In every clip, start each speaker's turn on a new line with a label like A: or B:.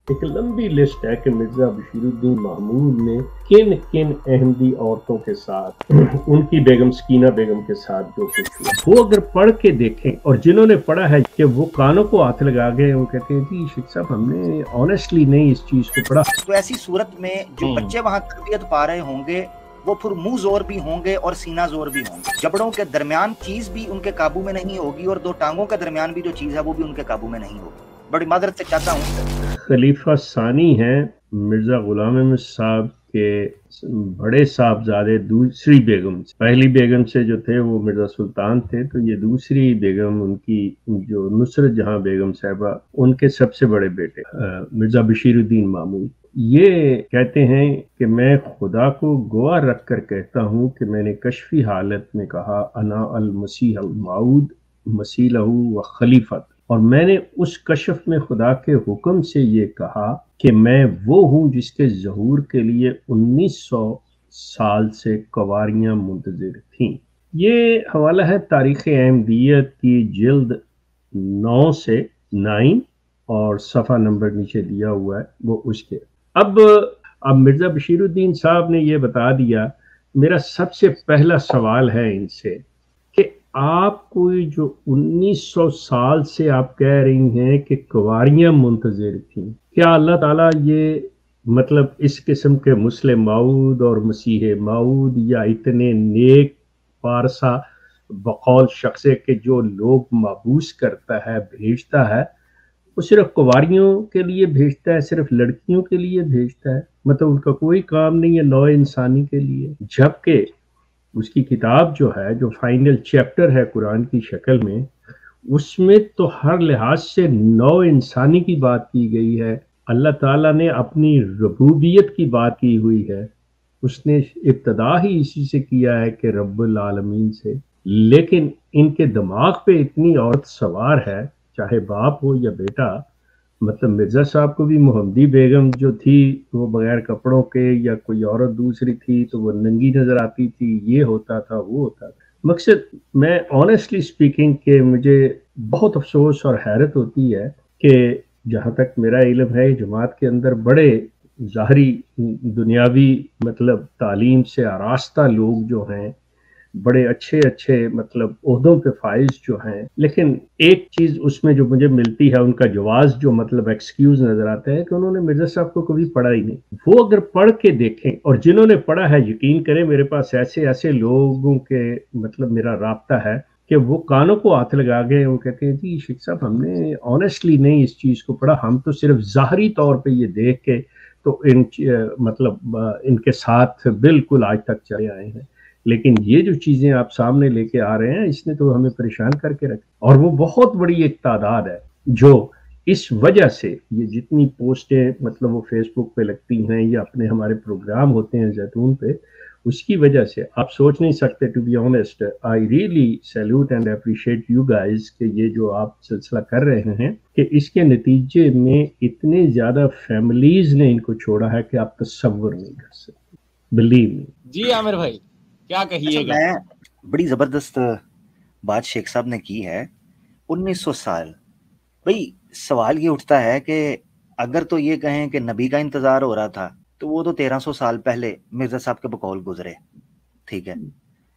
A: ایک لمبی لسٹ ہے کہ مرزا بشیرالدین محمود نے کن کن احمدی عورتوں کے ساتھ ان کی بیگم سکینہ بیگم کے ساتھ جو کچھ ہوا وہ اگر پڑھ کے دیکھیں، اور جنہوں نے پڑھا ہے کہ وہ کانوں کو ہاتھ لگا گئے، وہ کہتے ہیں جی شیخ صاحب ہم نے آنیسٹلی نہیں اس چیز کو پڑھا.
B: تو ایسی صورت میں جو بچے وہاں تربیت پا رہے ہوں گے وہ پھر منہ زور بھی ہوں گے اور سینہ زور بھی ہوں گے. جبڑوں کے درمیان چیز بھی ان کے قابو میں نہیں ہوگی اور دو ٹانگوں کے درمیان بھی جو چیز ہے وہ بھی ان کے قابو میں نہیں ہوگی. بڑی معذرت سے چاہتا ہوں.
A: خلیفہ ثانی ہیں مرزا غلام احمد صاحب کے بڑے صاحبزادے دوسری بیگم سے، پہلی بیگم سے جو تھے وہ مرزا سلطان تھے، تو یہ دوسری بیگم ان کی جو نصرت جہاں بیگم صاحبہ، ان کے سب سے بڑے بیٹے مرزا بشیر الدین محمود. یہ کہتے ہیں کہ میں خدا کو گواہ رکھ کر کہتا ہوں کہ میں نے کشفی حالت میں کہا انا المسیح الموعود مسیلہ و خلیفت، اور میں نے اس کشف میں خدا کے حکم سے یہ کہا کہ میں وہ ہوں جس کے ظہور کے لیے 1900 سال سے قواریاں منتظر تھیں. یہ حوالہ ہے تاریخ احمدیت کی جلد 9 سے 9 اور صفحہ نمبر نیچے دیا ہوا ہے وہ اس کے. اب مرزا بشیر الدین صاحب نے یہ بتا دیا. میرا سب سے پہلا سوال ہے ان سے کہ آپ کوئی جو 1900 سال سے آپ کہہ رہی ہیں کہ قواریاں منتظر تھیں، کیا اللہ تعالیٰ یہ مطلب اس قسم کے مسلم موعود اور مسیح موعود یا اتنے نیک پارسا بقول شخصے کے جو لوگ مابوس کرتا ہے بھیجتا ہے، وہ صرف قواریوں کے لیے بھیجتا ہے، صرف لڑکیوں کے لیے بھیجتا ہے؟ مطلب ان کا کوئی کام نہیں ہے نوع انسانی کے لیے؟ جبکہ اس کی کتاب جو ہے، جو فائنل چیپٹر ہے قرآن کی شکل میں، اس میں تو ہر لحاظ سے نوع انسانی کی بات کی گئی ہے. اللہ تعالیٰ نے اپنی ربوبیت کی بات کی ہوئی ہے. اس نے ابتدا ہی اسی سے کیا ہے کہ رب العالمین سے. لیکن ان کے دماغ پہ اتنی عورت سوار ہے، چاہے باپ ہو یا بیٹا. مطلب مرزا صاحب کو بھی محمدی بیگم جو تھی وہ بغیر کپڑوں کے، یا کوئی عورت دوسری تھی تو وہ ننگی نظر آتی تھی، یہ ہوتا تھا وہ ہوتا تھا. مقصد میں آنیسٹلی اسپیکنگ کہ مجھے بہت افسوس اور حیرت ہوتی ہے کہ جہاں تک میرا علم ہے جماعت کے اندر بڑے ظاہری دنیاوی مطلب تعلیم سے آراستہ لوگ جو ہیں، بڑے اچھے مطلب عہدوں پہ فائز جو ہیں، لیکن ایک چیز اس میں جو مجھے ملتی ہے، ان کا جواز جو مطلب ایکسکیوز نظر آتا ہے کہ انہوں نے مرزا صاحب کو کبھی پڑھا ہی نہیں. وہ اگر پڑھ کے دیکھیں، اور جنہوں نے پڑھا ہے یقین کریں، میرے پاس ایسے لوگوں کے مطلب میرا رابطہ ہے کہ وہ کانوں کو ہاتھ لگا گئے، وہ کہتے ہیں جی شیخ صاحب ہم نے آنیسٹلی نہیں اس چیز کو پڑھا، ہم تو صرف ظاہری طور پہ یہ دیکھ کے تو مطلب ان کے ساتھ بالکل آج تک چلے آئے ہیں. لیکن یہ جو چیزیں آپ سامنے لے کے آ رہے ہیں، اس نے تو ہمیں پریشان کر کے رکھا. اور وہ بہت بڑی ایک تعداد ہے جو اس وجہ سے یہ جتنی پوسٹیں مطلب وہ فیس بک پہ لگتی ہیں یا اپنے ہمارے پروگرام ہوتے ہیں زیتون پہ، اس کی وجہ سے آپ سوچ نہیں سکتے. To be honest I really salute and appreciate you guys کہ یہ جو آپ سلسلہ کر رہے ہیں، کہ اس کے نتیجے میں اتنے زیادہ فیملیز نے ان کو چھوڑا ہے کہ آپ تصور نہیں کر سکتے. Believe me.
C: جی عامر بھائی کیا کہیے گا؟
B: میں بڑی زبردست بات شیخ صاحب نے کی ہے. 1900 سال بھئی سوال یہ اٹھتا ہے کہ اگر تو یہ کہیں کہ نبی کا انتظار ہو رہا تھا تو وہ تو 1300 سال پہلے مرزا صاحب کے بقول گزرے. ٹھیک ہے،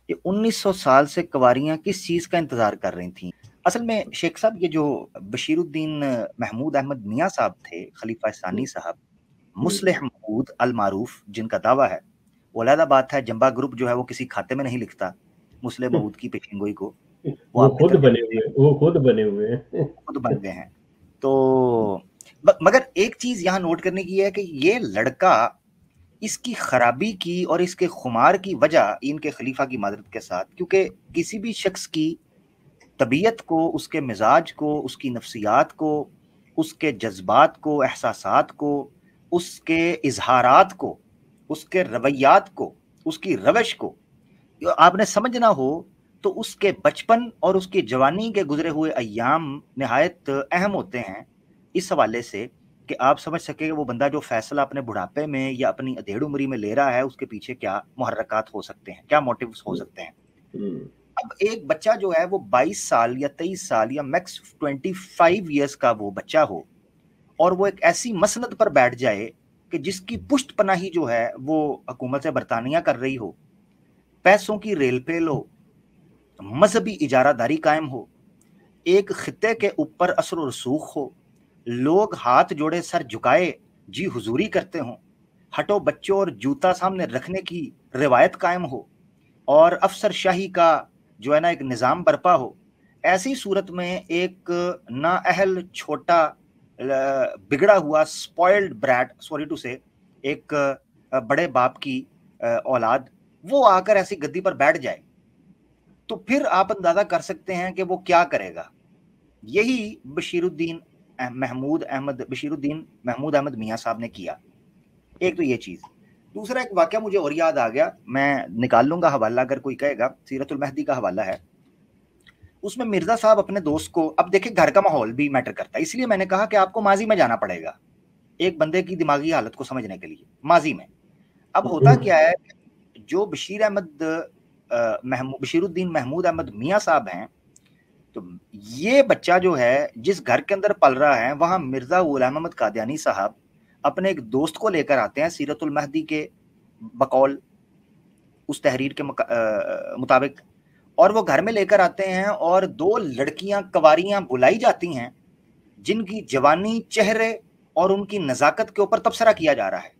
B: یہ 1900 سال سے قواریاں کس چیز کا انتظار کر رہی تھیں؟ اصل میں شیخ صاحب یہ جو بشیر الدین محمود احمد میاں صاحب تھے، خلیفہ ثانی صاحب، مصلح موعود المعروف جن کا دعویٰ ہے، وہ علیحدہ بات ہے. جنبا گروپ جو ہے وہ کسی کھاتے میں نہیں لکھتا مصلح موعود کی پیشین گوئی کو،
A: وہ خود بنے ہوئے ہیں،
B: خود بن گئے ہیں. تو مگر ایک چیز یہاں نوٹ کرنے کی ہے کہ یہ لڑکا اس کی خرابی کی اور اس کے خمار کی وجہ ان کے خلیفہ کی معذرت کے ساتھ، کیونکہ کسی بھی شخص کی طبیعت کو، اس کے مزاج کو، اس کی نفسیات کو، اس کے جذبات کو، احساسات کو، اس کے اظہارات کو، اس کے رویات کو، اس کی روش کو آپ نے سمجھنا ہو تو اس کے بچپن اور اس کی جوانی کے گزرے ہوئے ایام نہایت اہم ہوتے ہیں اس حوالے سے کہ آپ سمجھ سکیں کہ وہ بندہ جو فیصلہ اپنے بڑھاپے میں یا اپنی ادھیڑ عمری میں لے رہا ہے اس کے پیچھے کیا محرکات ہو سکتے ہیں، کیا موٹیوز ہو سکتے ہیں. اب ایک بچہ جو ہے وہ 22 سال یا 23 سال یا میکس 25 ایئرس کا وہ بچہ ہو اور وہ ایک ایسی مسند پر بیٹھ جائے کہ جس کی پشت پناہی جو ہے وہ حکومت برطانیہ کر رہی ہو، پیسوں کی ریل پیل ہو، مذہبی اجارہ داری قائم ہو، ایک خطے کے اوپر اثر و رسوخ ہو، لوگ ہاتھ جوڑے سر جھکائے جی حضوری کرتے ہوں، ہٹو بچوں اور جوتا سامنے رکھنے کی روایت قائم ہو، اور افسر شاہی کا جو ہے نا ایک نظام برپا ہو، ایسی صورت میں ایک نااہل چھوٹا بگڑا ہوا اسپوائلڈ بریٹ، سوری ٹو سے، ایک بڑے باپ کی اولاد وہ آ کر ایسی گدی پر بیٹھ جائے تو پھر آپ اندازہ کر سکتے ہیں کہ وہ کیا کرے گا۔ یہی بشیر الدین محمود احمد میاں صاحب نے کیا۔ ایک تو یہ چیز، دوسرا ایک واقعہ مجھے اور یاد آ گیا، میں نکال لوں گا حوالہ اگر کوئی کہے گا، سیرت المہدی کا حوالہ ہے، اس میں مرزا صاحب اپنے دوست کو، اب دیکھیں گھر کا ماحول بھی میٹر کرتا ہے، اس لیے میں نے کہا کہ آپ کو ماضی میں جانا پڑے گا ایک بندے کی دماغی حالت کو سمجھنے کے لیے، ماضی میں۔ اب ہوتا کیا ہے، جو بشیر الدین محمود احمد میاں صاحب ہیں، تو یہ بچہ جو ہے جس گھر کے اندر پل رہا ہے، وہاں مرزا غلام احمد قادیانی صاحب اپنے ایک دوست کو لے کر آتے ہیں سیرت المہدی کے بقول اس تحریر کے مطابق، اور وہ گھر میں لے کر آتے ہیں، اور 2 لڑکیاں کواریاں بلائی جاتی ہیں جن کی جوانی، چہرے اور ان کی نزاکت کے اوپر تبصرہ کیا جا رہا ہے،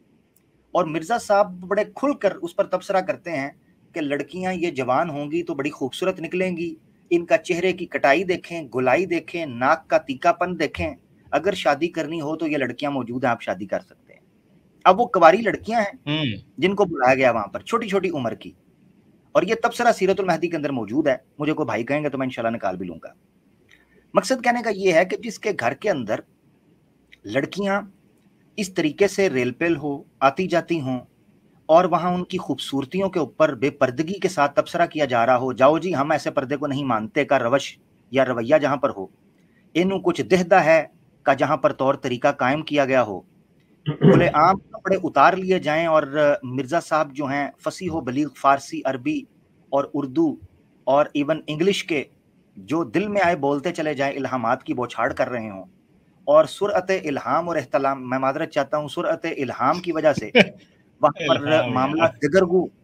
B: اور مرزا صاحب بڑے کھل کر اس پر تبصرہ کرتے ہیں کہ لڑکیاں یہ جوان ہوں گی تو بڑی خوبصورت نکلیں گی، ان کا چہرے کی کٹائی دیکھیں، گلائی دیکھیں، ناک کا تیکا پن دیکھیں، اگر شادی کرنی ہو تو یہ لڑکیاں موجود ہیں، آپ شادی کر سکتے ہیں۔ اب وہ کواری لڑکیاں ہیں جن کو بلایا گیا وہاں پر، چھوٹی چھوٹی عمر کی، اور یہ تبصرہ سیرت المہدی کے اندر موجود ہے، مجھے کوئی بھائی کہیں گے تو میں انشاءاللہ نکال بھی لوں گا۔ مقصد کہنے کا یہ ہے کہ جس کے گھر کے اندر لڑکیاں اس طریقے سے ریل پیل ہو، آتی جاتی ہوں، اور وہاں ان کی خوبصورتیوں کے اوپر بے پردگی کے ساتھ تبصرہ کیا جا رہا ہو، جاؤ جی ہم ایسے پردے کو نہیں مانتے کا روش یا رویہ جہاں پر ہو، انہوں کچھ دہدہ ہے کا جہاں پر طور طریقہ قائم کیا گیا ہو، کھلے عام کپڑے اتار لیے جائیں، اور مرزا صاحب جو ہیں فصیح و بلیغ فارسی، عربی اور اردو اور ایون انگلش کے جو دل میں آئے بولتے چلے جائیں، الہامات کی بوچھاڑ کر رہے ہوں، اور سرعت الہام اور احتلام، میں معذرت چاہتا ہوں، سرعت الہام کی وجہ سے وہاں پر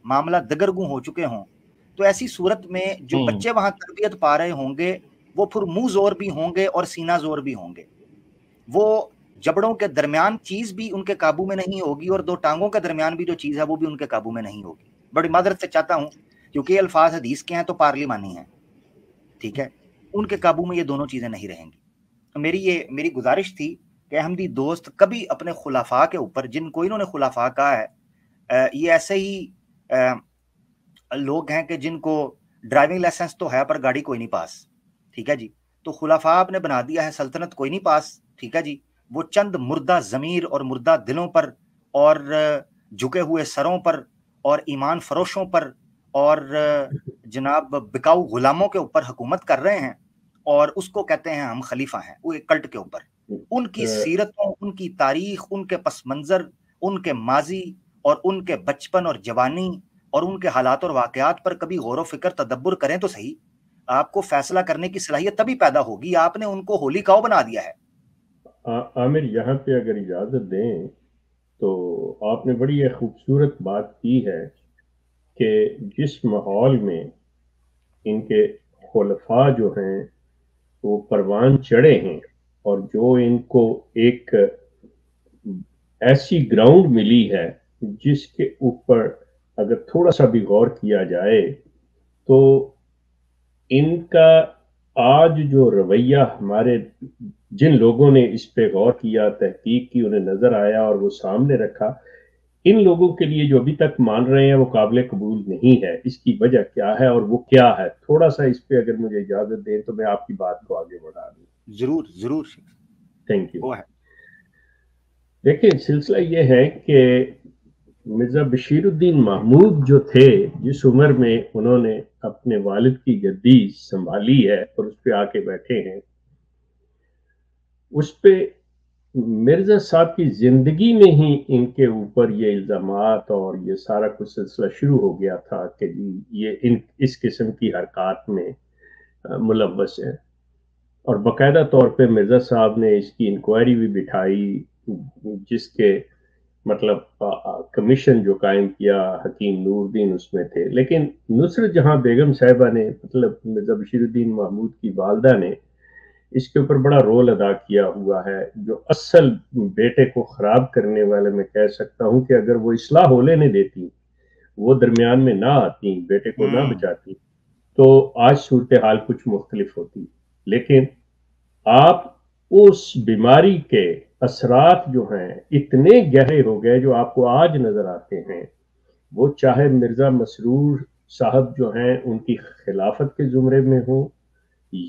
B: معاملہ دگرگوں ہو چکے ہوں، تو ایسی صورت میں جو بچے وہاں تربیت پا رہے ہوں گے وہ پھر منہ زور بھی ہوں گے اور سینہ زور بھی ہوں گے، وہ جبڑوں کے درمیان چیز بھی ان کے قابو میں نہیں ہوگی، اور 2 ٹانگوں کے درمیان بھی جو چیز ہے وہ بھی ان کے قابو میں نہیں ہوگی۔ بڑی معذرت سے چاہتا ہوں کیونکہ یہ الفاظ حدیث کے ہیں تو پارلیمانی ہیں، ٹھیک ہے، ان کے قابو میں یہ دونوں چیزیں نہیں رہیں گی۔ میری گزارش تھی کہ احمدی دوست کبھی اپنے خلفاء کے اوپر، جن کو انہوں نے خلفاء کہا ہے، یہ ایسے ہی لوگ ہیں کہ جن کو ڈرائیونگ لائسنس تو ہے پر گاڑی کوئی نہیں پاس، ٹھیک ہے جی، تو خلفاء آپ نے بنا دیا ہے، سلطنت کوئی نہیں پاس، ٹھیک ہے جی، وہ چند مردہ ضمیر اور مردہ دلوں پر اور جھکے ہوئے سروں پر اور ایمان فروشوں پر اور جناب بکاؤ غلاموں کے اوپر حکومت کر رہے ہیں، اور اس کو کہتے ہیں ہم خلیفہ ہیں، وہ ایک کلٹ کے اوپر۔ ان کی سیرتوں، ان کی تاریخ، ان کے پس منظر، ان کے ماضی اور ان کے بچپن اور جوانی اور ان کے حالات اور واقعات پر کبھی غور و فکر تدبر کریں تو صحیح، آپ کو فیصلہ کرنے کی صلاحیت تبھی پیدا ہوگی۔ آپ نے ان کو ہولی کاؤ بنا دیا ہے۔
A: عامر یہاں پہ اگر اجازت دیں تو آپ نے بڑی ایک خوبصورت بات کی ہے کہ جس ماحول میں ان کے خلفاء جو ہیں وہ پروان چڑھے ہیں، اور جو ان کو ایک ایسی گراؤنڈ ملی ہے جس کے اوپر اگر تھوڑا سا بھی غور کیا جائے تو ان کا آج جو رویہ، ہمارے جن لوگوں نے اس پہ غور کیا، تحقیق کی، انہیں نظر آیا اور وہ سامنے رکھا، ان لوگوں کے لیے جو ابھی تک مان رہے ہیں وہ قابل قبول نہیں ہے۔ اس کی وجہ کیا ہے اور وہ کیا ہے، تھوڑا سا اس پہ اگر مجھے اجازت دیں تو میں آپ کی بات کو آگے بڑھا دوں۔
B: ضرور ضرور،
A: تھینک یو۔ دیکھیں سلسلہ یہ ہے کہ مرزا بشیر الدین محمود جو تھے، جس عمر میں انہوں نے اپنے والد کی گدی سنبھالی ہے اور اس پہ آ کے بیٹھے ہیں، اس پہ مرزا صاحب کی زندگی میں ہی ان کے اوپر یہ الزامات اور یہ سارا کچھ سلسلہ شروع ہو گیا تھا کہ جی یہ اس قسم کی حرکات میں ملوث ہیں۔ اور باقاعدہ طور پہ مرزا صاحب نے اس کی انکوائری بھی بٹھائی، جس کے مطلب کمیشن جو قائم کیا حکیم نور الدین اس میں تھے، لیکن نصرت جہاں بیگم صاحبہ نے مطلب مرزا بشیر الدین محمود کی والدہ نے اس کے اوپر بڑا رول ادا کیا ہوا ہے، جو اصل بیٹے کو خراب کرنے والے میں کہہ سکتا ہوں کہ اگر وہ اصلاح ہو لینے دیتی، وہ درمیان میں نہ آتی، بیٹے کو نہ بچاتی، تو آج صورتحال کچھ مختلف ہوتی۔ لیکن آپ اس بیماری کے اثرات جو ہیں اتنے گہرے ہو گئے جو آپ کو آج نظر آتے ہیں، وہ چاہے مرزا مسرور صاحب جو ہیں ان کی خلافت کے زمرے میں ہوں،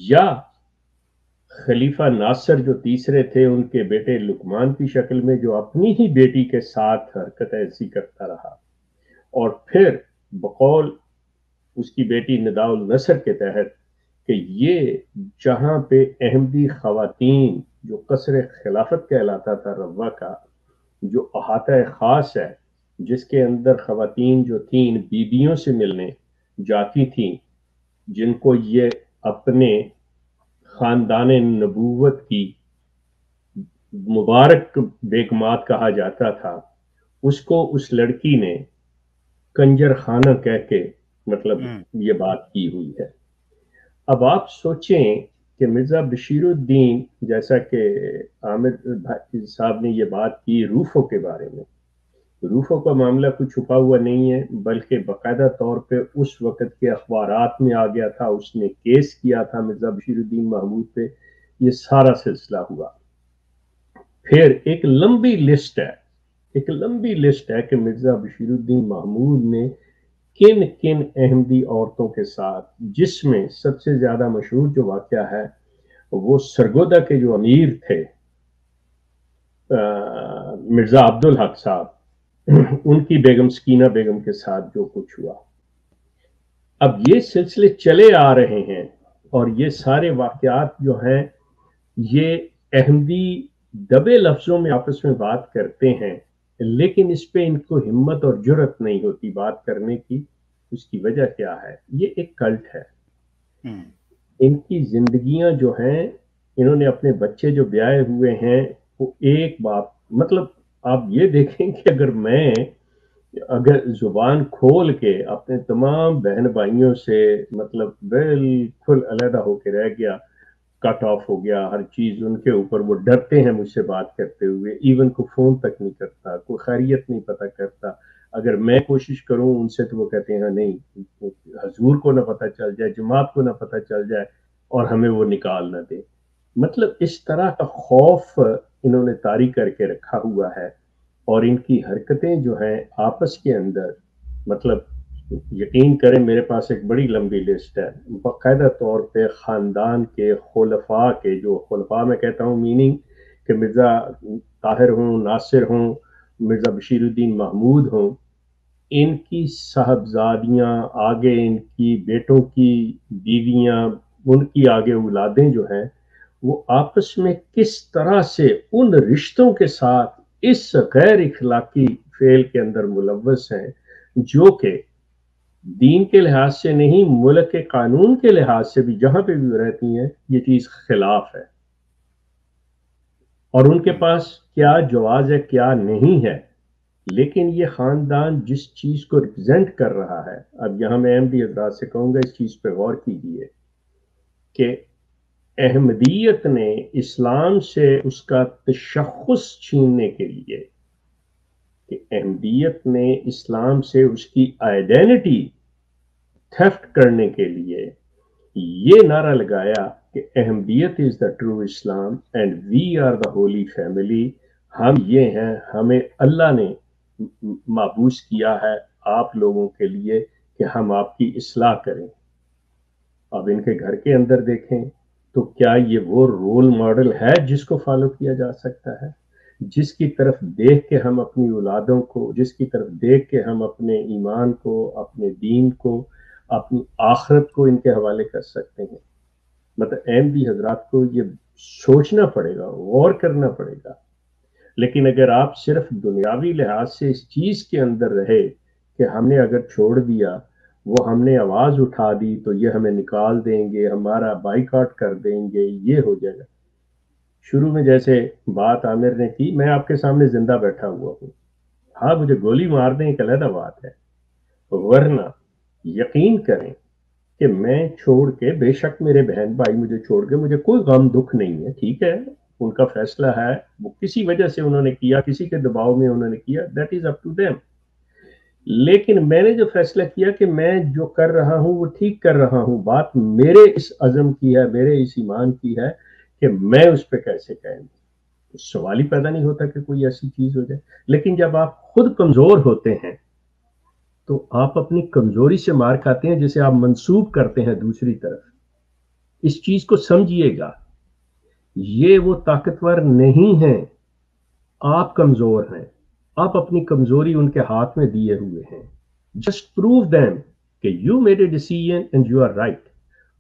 A: یا خلیفہ ناصر جو تیسرے تھے ان کے بیٹے لقمان کی شکل میں، جو اپنی ہی بیٹی کے ساتھ حرکت ایسی کرتا رہا، اور پھر بقول اس کی بیٹی نداء النصر کے تحت کہ یہ جہاں پہ احمدی خواتین جو قصر خلافت کہلاتا تھا روا کا، جو احاطہ خاص ہے جس کے اندر خواتین جو تھیں بیویوں سے ملنے جاتی تھیں، جن کو یہ اپنے خاندان نبوت کی مبارک بیگمات کہا جاتا تھا، اس کو اس لڑکی نے کنجر خانہ کہہ کے مطلب یہ بات کی ہوئی ہے۔ اب آپ سوچیں کہ مرزا بشیر الدین، جیسا کہ عامر صاحب نے یہ بات کی روفو کے بارے میں، روفو کا معاملہ کوئی چھپا ہوا نہیں ہے، بلکہ باقاعدہ طور پہ اس وقت کے اخبارات میں آ گیا تھا، اس نے کیس کیا تھا مرزا بشیر الدین محمود پہ، یہ سارا سلسلہ ہوا۔ پھر ایک لمبی لسٹ ہے کہ مرزا بشیر الدین محمود نے کن کن احمدی عورتوں کے ساتھ، جس میں سب سے زیادہ مشہور جو واقعہ ہے وہ سرگودا کے جو امیر تھے مرزا عبدالحق صاحب، ان کی بیگم سکینہ بیگم کے ساتھ جو کچھ ہوا۔ اب یہ سلسلے چلے آ رہے ہیں، اور یہ سارے واقعات جو ہیں یہ احمدی دبے لفظوں میں آپس میں بات کرتے ہیں، لیکن اس پہ ان کو ہمت اور جرت نہیں ہوتی بات کرنے کی۔ اس کی وجہ کیا ہے؟ یہ ایک کلٹ ہے۔ ان کی زندگیاں جو ہیں، انہوں نے اپنے بچے جو بیائے ہوئے ہیں وہ ایک باپ، مطلب آپ یہ دیکھیں کہ اگر زبان کھول کے اپنے تمام بہن بھائیوں سے مطلب بالکل علیحدہ ہو کے رہ گیا، کٹ آف ہو گیا ہر چیز ان کے اوپر، وہ ڈرتے ہیں مجھ سے بات کرتے ہوئے، ایون کو فون تک نہیں کرتا، کوئی خیریت نہیں پتہ کرتا، اگر میں کوشش کروں ان سے تو وہ کہتے ہیں نہیں، حضور کو نہ پتہ چل جائے، جماعت کو نہ پتہ چل جائے اور ہمیں وہ نکال نہ دے۔ مطلب اس طرح کا خوف انہوں نے طاری کر کے رکھا ہوا ہے، اور ان کی حرکتیں جو ہیں آپس کے اندر، مطلب یقین کریں میرے پاس ایک بڑی لمبی لسٹ ہے، باقاعدہ طور پہ خاندان کے خلفاء کے، جو خلفاء میں کہتا ہوں میننگ کہ مرزا طاہر ہوں، ناصر ہوں، مرزا بشیر الدین محمود ہوں، ان کی صاحبزادیاں، آگے ان کی بیٹوں کی بیویاں، ان کی آگے اولادیں جو ہیں، وہ آپس میں کس طرح سے ان رشتوں کے ساتھ اس غیر اخلاقی فعل کے اندر ملوث ہیں، جو کہ دین کے لحاظ سے نہیں، ملک کے قانون کے لحاظ سے بھی جہاں پہ بھی رہتی ہیں یہ چیز خلاف ہے، اور ان کے پاس کیا جواز ہے کیا نہیں ہے۔ لیکن یہ خاندان جس چیز کو ریپرزینٹ کر رہا ہے، اب یہاں میں احمدی حضرات سے کہوں گا اس چیز پہ غور کیجیے کہ احمدیت نے اسلام سے اس کا تشخص چھیننے کے لیے، کہ احمدیت نے اسلام سے اس کی آئیڈینٹی تھیفٹ کرنے کے لیے یہ نعرہ لگایا کہ Ahmadiyyat is the true Islam and we are the holy family, ہم یہ ہیں، ہمیں اللہ نے مابعوث کیا ہے آپ لوگوں کے لیے کہ ہم آپ کی اصلاح کریں۔ اب ان کے گھر کے اندر دیکھیں تو کیا یہ وہ رول ماڈل ہے جس کو فالو کیا جا سکتا ہے، جس کی طرف دیکھ کے ہم اپنی اولادوں کو، جس کی طرف دیکھ کے ہم اپنے ایمان کو، اپنے دین کو، اپنی آخرت کو ان کے حوالے کر سکتے ہیں؟ مطلب احمدی حضرات کو یہ سوچنا پڑے گا، غور کرنا پڑے گا۔ لیکن اگر آپ صرف دنیاوی لحاظ سے اس چیز کے اندر رہے کہ ہم نے اگر چھوڑ دیا وہ ہم نے آواز اٹھا دی تو یہ ہمیں نکال دیں گے، ہمارا بائیکاٹ کر دیں گے، یہ ہو جائے گا۔ شروع میں جیسے بات عامر نے کی، میں آپ کے سامنے زندہ بیٹھا ہوا ہوں، ہاں مجھے گولی مار دیں ایک علیحدہ بات ہے، ورنہ یقین کریں کہ میں چھوڑ کے، بے شک میرے بہن بھائی مجھے چھوڑ کے، مجھے کوئی غم دکھ نہیں ہے، ٹھیک ہے ان کا فیصلہ ہے، وہ کسی وجہ سے انہوں نے کیا، کسی کے دباؤ میں انہوں نے کیا، that is up to them. لیکن میں نے جو فیصلہ کیا کہ میں جو کر رہا ہوں وہ ٹھیک کر رہا ہوں، بات میرے اس عزم کی ہے، میرے اس ایمان کی ہے کہ میں اس پہ کیسے قائم ہوں۔ سوال ہی پیدا نہیں ہوتا کہ کوئی ایسی چیز ہو جائے۔ لیکن جب آپ خود کمزور ہوتے ہیں تو آپ اپنی کمزوری سے مار کھاتے ہیں، جسے آپ منسوب کرتے ہیں دوسری طرف۔ اس چیز کو سمجھیے گا، یہ وہ طاقتور نہیں ہیں، آپ کمزور ہیں، آپ اپنی کمزوری ان کے ہاتھ میں دیے ہوئے ہیں۔ جسٹ پروو دیم کہ you made a decision and you are right.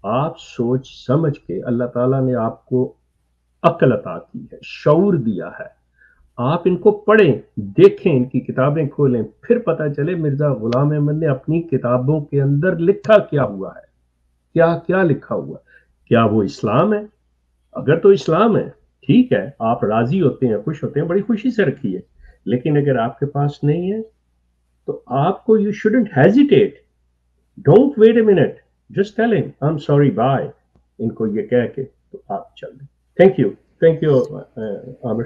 A: آپ سوچ سمجھ کے، اللہ تعالیٰ نے آپ کو عقل عطا کی ہے، شعور دیا ہے، آپ ان کو پڑھیں، دیکھیں، ان کی کتابیں کھولیں، پھر پتہ چلے مرزا غلام احمد نے اپنی کتابوں کے اندر لکھا کیا ہوا ہے، کیا کیا لکھا ہوا ہے۔ کیا وہ اسلام ہے؟ اگر تو اسلام ہے ٹھیک ہے، آپ راضی ہوتے ہیں، خوش ہوتے ہیں، بڑی خوشی سے رکھیے۔ لیکن اگر آپ کے پاس نہیں ہے تو آپ کو، you shouldn't hesitate, don't wait a minute, just tell ہم آئی ایم سوری بائے، ان کو یہ کہہ کے تو آپ چل دیں۔ Thank you Amir.